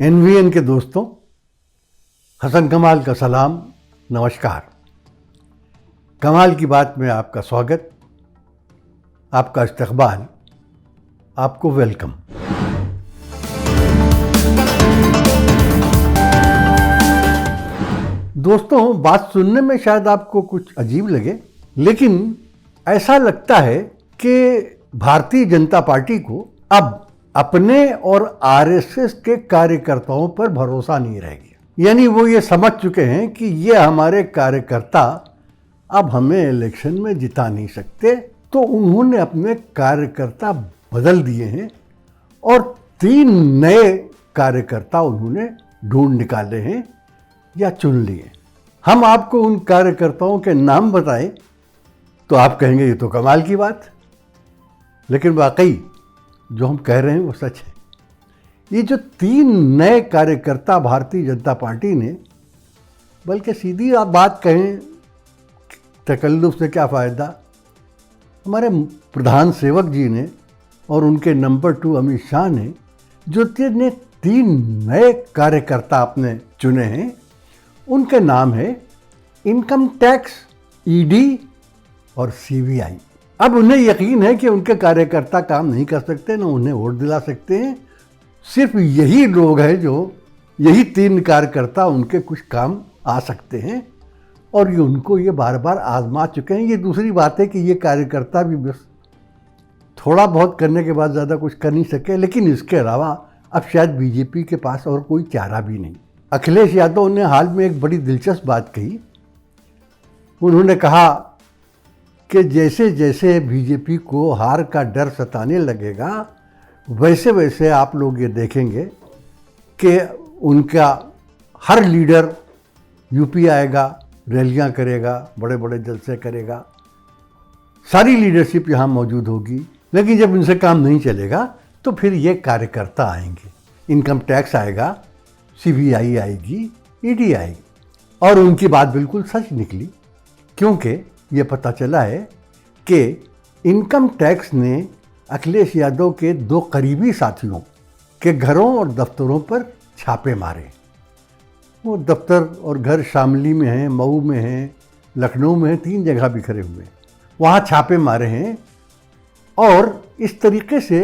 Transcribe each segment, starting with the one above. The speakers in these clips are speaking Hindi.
एनवीएन के दोस्तों, हसन कमाल का सलाम, नमस्कार। कमाल की बात में आपका स्वागत, आपका इस्तकबाल, आपको वेलकम। दोस्तों, बात सुनने में शायद आपको कुछ अजीब लगे, लेकिन ऐसा लगता है कि भारतीय जनता पार्टी को अब अपने और आरएसएस के कार्यकर्ताओं पर भरोसा नहीं रह गया। यानी वो ये समझ चुके हैं कि ये हमारे कार्यकर्ता अब हमें इलेक्शन में जिता नहीं सकते, तो उन्होंने अपने कार्यकर्ता बदल दिए हैं और 3 नए कार्यकर्ता उन्होंने ढूंढ निकाले हैं या चुन लिए। हम आपको उन कार्यकर्ताओं के नाम बताएं तो आप कहेंगे ये तो कमाल की बात, लेकिन वाकई जो हम कह रहे हैं वो सच है। ये जो 3 नए कार्यकर्ता भारतीय जनता पार्टी ने, बल्कि सीधी आप बात कहें तकल्लुफ से क्या फ़ायदा, हमारे प्रधान सेवक जी ने और उनके नंबर 2 अमित शाह ने जो 3 नए कार्यकर्ता अपने चुने हैं, उनके नाम है इनकम टैक्स, ईडी और सीबीआई। अब उन्हें यकीन है कि उनके कार्यकर्ता काम नहीं कर सकते, न उन्हें वोट दिला सकते हैं। सिर्फ यही लोग हैं जो, यही 3 कार्यकर्ता उनके कुछ काम आ सकते हैं और ये उनको ये बार बार आजमा चुके हैं। ये दूसरी बात है कि ये कार्यकर्ता भी बस थोड़ा बहुत करने के बाद ज़्यादा कुछ कर नहीं सके, लेकिन इसके अलावा अब शायद बीजेपी के पास और कोई चारा भी नहीं। अखिलेश यादव ने हाल में एक बड़ी दिलचस्प बात कही। उन्होंने कहा कि जैसे जैसे बीजेपी को हार का डर सताने लगेगा, वैसे वैसे आप लोग ये देखेंगे कि उनका हर लीडर यूपी आएगा, रैलियां करेगा, बड़े बड़े जलसे करेगा, सारी लीडरशिप यहाँ मौजूद होगी, लेकिन जब इनसे काम नहीं चलेगा तो फिर ये कार्यकर्ता आएंगे। इनकम टैक्स आएगा, सीबीआई आएगी, ईडी आएगी। और उनकी बात बिल्कुल सच निकली, क्योंकि ये पता चला है कि इनकम टैक्स ने अखिलेश यादव के 2 करीबी साथियों के घरों और दफ्तरों पर छापे मारे। वो दफ्तर और घर शामली में हैं, मऊ में हैं, लखनऊ में हैं, 3 जगह बिखरे हुए हैं, वहाँ छापे मारे हैं। और इस तरीके से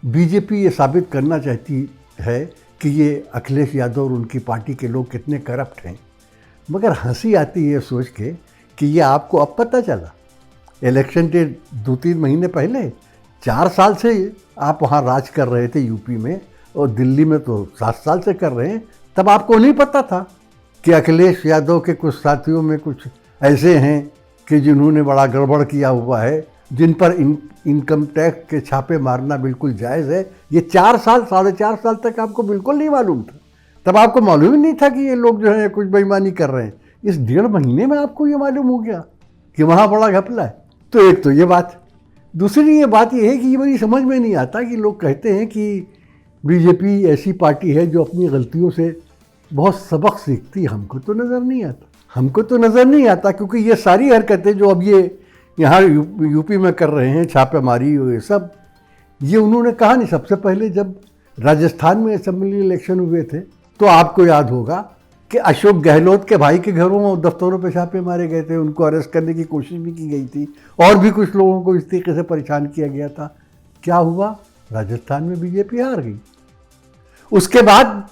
बीजेपी ये साबित करना चाहती है कि ये अखिलेश यादव और उनकी पार्टी के लोग कितने करप्ट हैं। मगर हंसी आती है सोच के कि ये आपको अब पता चला। इलेक्शन के 2-3 महीने पहले, 4 साल से आप वहाँ राज कर रहे थे यूपी में, और दिल्ली में तो 7 साल से कर रहे हैं। तब आपको नहीं पता था कि अखिलेश यादव के कुछ साथियों में कुछ ऐसे हैं कि जिन्होंने बड़ा गड़बड़ किया हुआ है, जिन पर इनकम टैक्स के छापे मारना बिल्कुल जायज़ है। ये 4 साल, 4.5 साल तक आपको बिल्कुल नहीं मालूम था। तब आपको मालूम ही नहीं था कि ये लोग जो है कुछ बेईमानी कर रहे हैं। इस 1.5 महीने में आपको ये मालूम हो गया कि वहाँ बड़ा घपला है। तो एक तो ये बात, दूसरी ये बात ये है कि ये मेरी समझ में नहीं आता कि लोग कहते हैं कि बीजेपी ऐसी पार्टी है जो अपनी गलतियों से बहुत सबक सीखती। हमको तो नज़र नहीं आता, क्योंकि ये सारी हरकतें जो अब ये यहाँ यूपी में कर रहे हैं, छापेमारी ये सब, ये उन्होंने कहा नहीं। सबसे पहले जब राजस्थान में असेंबली इलेक्शन हुए थे तो आपको याद होगा कि अशोक गहलोत के भाई के घरों और दफ्तरों पे छापे मारे गए थे, उनको अरेस्ट करने की कोशिश भी की गई थी, और भी कुछ लोगों को इस तरीके से परेशान किया गया था। क्या हुआ? राजस्थान में बीजेपी हार गई। उसके बाद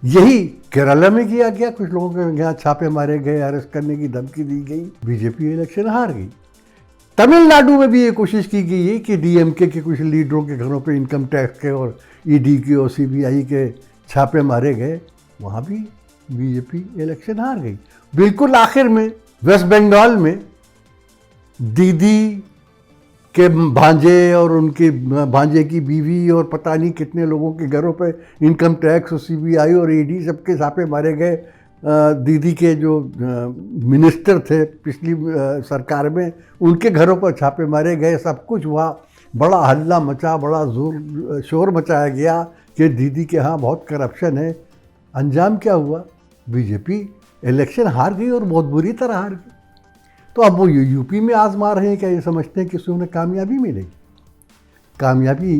यही केरला में किया गया, कुछ लोगों के यहाँ छापे मारे गए, अरेस्ट करने की धमकी दी गई, बीजेपी इलेक्शन हार गई। तमिलनाडु में भी ये कोशिश की गई है कि डीएमके के कुछ लीडरों के घरों पे इनकम टैक्स के और ईडी के और सीबीआई के छापे मारे गए, वहाँ भी बीजेपी इलेक्शन हार गई। बिल्कुल आखिर में वेस्ट बंगाल में दीदी के भांजे और उनके भांजे की बीवी और पता नहीं कितने लोगों के घरों पे इनकम टैक्स और सीबीआई और ईडी सबके छापे मारे गए। दीदी के जो मिनिस्टर थे पिछली सरकार में, उनके घरों पर छापे मारे गए। सब कुछ हुआ, बड़ा हल्ला मचा, बड़ा जोर शोर मचाया गया कि दीदी के यहाँ बहुत करप्शन है। अंजाम क्या हुआ? बीजेपी इलेक्शन हार गई और बहुत बुरी तरह हार गई। तो अब वो यूपी में आजमा रहे हैं, क्या ये समझते हैं कि उससे उन्हें कामयाबी मिलेगी? कामयाबी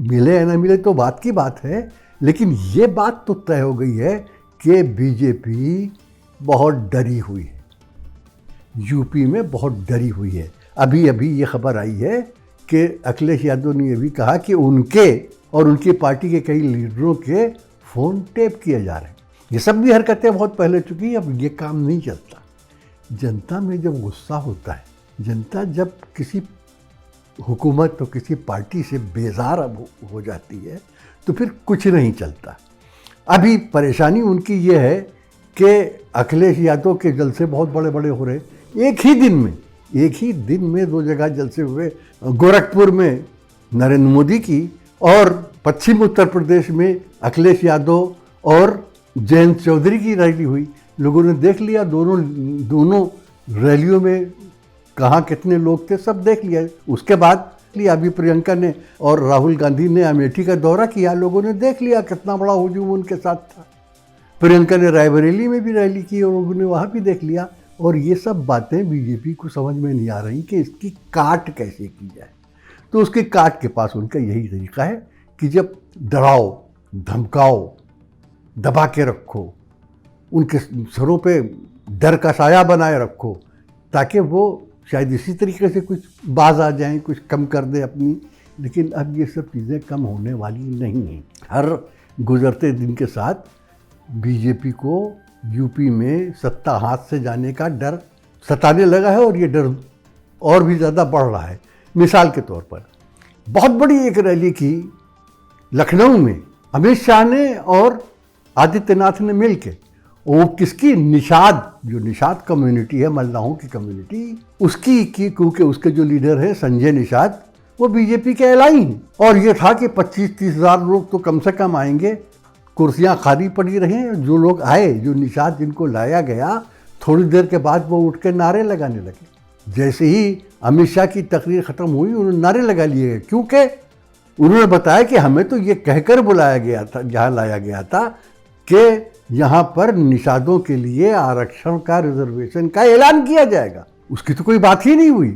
मिले या ना मिले तो बात की बात है, लेकिन ये बात तो तय हो गई है कि बीजेपी बहुत डरी हुई है, यूपी में बहुत डरी हुई है। अभी अभी ये खबर आई है कि अखिलेश यादव ने ये भी कहा कि उनके और उनकी पार्टी के कई लीडरों के फ़ोन टेप किए जा रहे हैं। ये सब भी हरकतें बहुत पहले चुकी, अब ये काम नहीं चलता। जनता में जब गुस्सा होता है, जनता जब किसी हुकूमत तो किसी पार्टी से बेजार अब हो जाती है, तो फिर कुछ नहीं चलता। अभी परेशानी उनकी ये है कि अखिलेश यादव के जलसे बहुत बड़े बड़े हो रहे। एक ही दिन में 2 जगह जलसे हुए। गोरखपुर में नरेंद्र मोदी की और पश्चिम उत्तर प्रदेश में अखिलेश यादव और जयंत चौधरी की रैली हुई। लोगों ने देख लिया, दोनों रैलियों में कहाँ कितने लोग थे, सब देख लिया। उसके बाद अभी प्रियंका ने और राहुल गांधी ने अमेठी का दौरा किया, लोगों ने देख लिया कितना बड़ा हुजूम उनके साथ था। प्रियंका ने रायबरेली में भी रैली की और लोगों ने वहाँ भी देख लिया। और ये सब बातें बीजेपी को समझ में नहीं आ रही कि इसकी काट कैसे की जाए। तो उसके काट के पास उनका यही तरीका है कि जब डराओ, धमकाओ, दबा के रखो, उनके सरों पे डर का साया बनाए रखो, ताकि वो शायद इसी तरीके से कुछ बाज आ जाएं, कुछ कम कर दें अपनी। लेकिन अब ये सब चीज़ें कम होने वाली नहीं हैं। हर गुजरते दिन के साथ बीजेपी को यूपी में सत्ता हाथ से जाने का डर सताने लगा है और ये डर और भी ज़्यादा बढ़ रहा है। मिसाल के तौर पर बहुत बड़ी एक रैली की लखनऊ में अमित शाह ने और आदित्यनाथ ने मिल के, वो किसकी, निषाद, जो निषाद कम्युनिटी है, मल्लाहों की कम्युनिटी, उसकी की, क्योंकि उसके जो लीडर है संजय निषाद, वो बीजेपी के एलाई हैं। और ये था कि 25-30 हज़ार लोग तो कम से कम आएंगे, कुर्सियां खाली पड़ी रहीं। जो लोग आए, जो निषाद जिनको लाया गया, थोड़ी देर के बाद वो उठ के नारे लगाने लगे। जैसे ही अमित शाह की तकरीर ख़त्म हुई, उन्होंने नारे लगा लिए, क्योंकि उन्होंने बताया कि हमें तो ये कहकर बुलाया गया था, जहाँ लाया गया था, कि यहाँ पर निषादों के लिए आरक्षण का, रिजर्वेशन का ऐलान किया जाएगा। उसकी तो कोई बात ही नहीं हुई।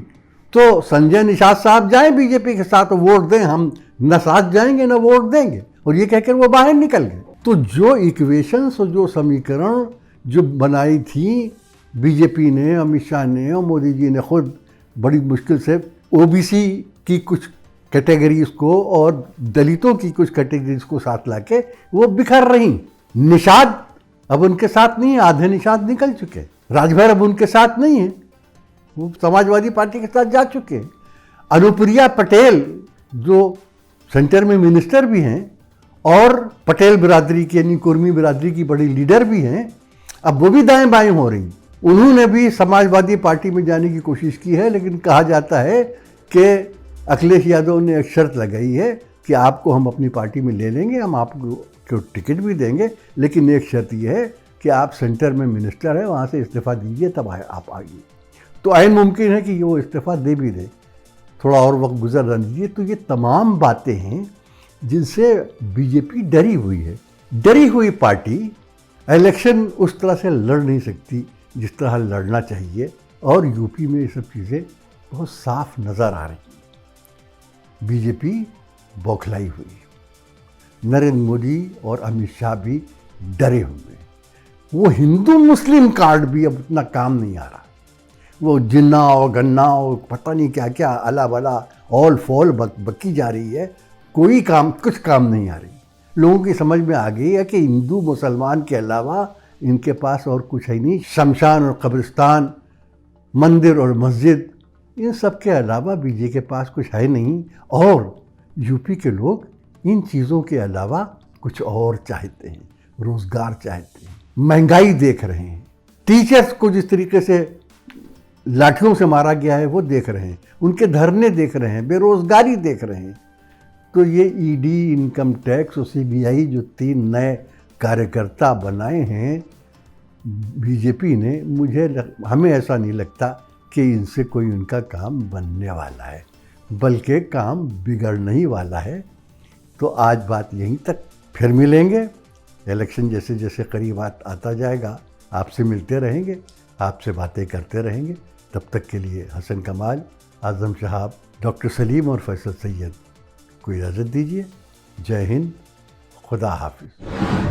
तो संजय निषाद साहब जाएं बीजेपी के साथ, वोट दें, हम न साथ जाएंगे न वोट देंगे, और ये कहकर वो बाहर निकल गए। तो जो इक्वेशंस और जो समीकरण जो बनाई थी बीजेपी ने, अमित शाह ने और मोदी जी ने खुद बड़ी मुश्किल से ओबीसी की कुछ कैटेगरीज को और दलितों की कुछ कैटेगरीज को साथ लाके वो बिखर रही। निषाद अब उनके साथ नहीं है, आधे निषाद निकल चुके। राजभर अब उनके साथ नहीं है, वो समाजवादी पार्टी के साथ जा चुके। अनुप्रिया पटेल जो सेंटर में मिनिस्टर भी हैं और पटेल बिरादरी की, यानी कुर्मी बिरादरी की बड़ी लीडर भी हैं, अब वो भी दाएं बाएं हो रही। उन्होंने भी समाजवादी पार्टी में जाने की कोशिश की है, लेकिन कहा जाता है कि अखिलेश यादव ने एक शर्त लगाई है कि आपको हम अपनी पार्टी में ले लेंगे, हम आपको टिकट भी देंगे, लेकिन एक शर्त यह है कि आप सेंटर में मिनिस्टर है, वहाँ से इस्तीफ़ा दीजिए, तब आप आइए। तो ऐन मुमकिन है कि वो इस्तीफ़ा दे भी दे, थोड़ा और वक्त गुजर दीजिए। तो ये तमाम बातें हैं जिनसे बीजेपी डरी हुई है। डरी हुई पार्टी इलेक्शन उस तरह से लड़ नहीं सकती जिस तरह लड़ना चाहिए, और यूपी में ये सब चीज़ें बहुत साफ नज़र आ रही हैं। बीजेपी बौखलाई हुई है। नरेंद्र मोदी और अमित शाह भी डरे हुए हैं। वो हिंदू मुस्लिम कार्ड भी अब उतना काम नहीं आ रहा। वो जिन्ना और गन्ना और पता नहीं क्या क्या अला बला ऑल फॉल बकी जा रही है, कोई काम, कुछ काम नहीं आ रही। लोगों की समझ में आ गई है कि हिंदू मुसलमान के अलावा इनके पास और कुछ है नहीं। शमशान और कब्रिस्तान, मंदिर और मस्जिद, इन सब के अलावा बीजेपी के पास कुछ है नहीं। और यूपी के लोग इन चीज़ों के अलावा कुछ और चाहते हैं, रोज़गार चाहते हैं। महंगाई देख रहे हैं, टीचर्स को जिस तरीके से लाठियों से मारा गया है वो देख रहे हैं, उनके धरने देख रहे हैं, बेरोज़गारी देख रहे हैं। तो ये ईडी, इनकम टैक्स और सीबीआई जो 3 नए कार्यकर्ता बनाए हैं बीजेपी ने, हमें ऐसा नहीं लगता कि इनसे कोई उनका काम बनने वाला है, बल्कि काम बिगड़ने ही वाला है। तो आज बात यहीं तक, फिर मिलेंगे। इलेक्शन जैसे जैसे करीब आता जाएगा आपसे मिलते रहेंगे, आपसे बातें करते रहेंगे। तब तक के लिए हसन कमाल, आज़म शहाब, डॉक्टर सलीम और फैसल सैयद को इजाज़त दीजिए। जय हिंद, खुदा हाफिज।